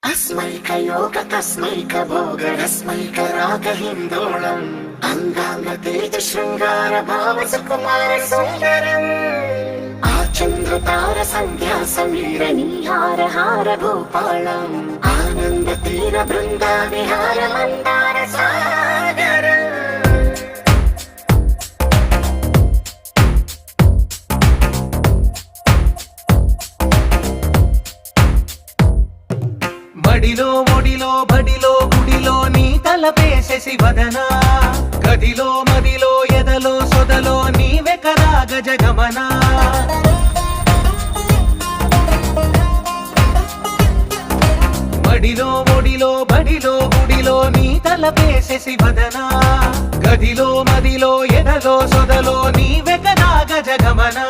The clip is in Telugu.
अस्मैकयोग तस्मैक भोग रस्मैक राग हिन्दोळम् अंगांग तेज शृंगार भाव सुकुमार सुंदरम् आचंद्र तार संध्या समीर नीहार हार भूपालम् आनंद तीर बृंदा विहार मंदार सागर మడిలో ఒడిలో బడిలో గుడిలో నీ తలపేసేసి వదనా గదిలో మదిలో ఎదలో సొదలో నీవే కదా గజగమనా మడిలో ఒడిలో బడిలో గుడిలో నీ తలపేసేసి వదనా గదిలో మదిలో ఎదలో సొదలో నీవే కదా గజగమనా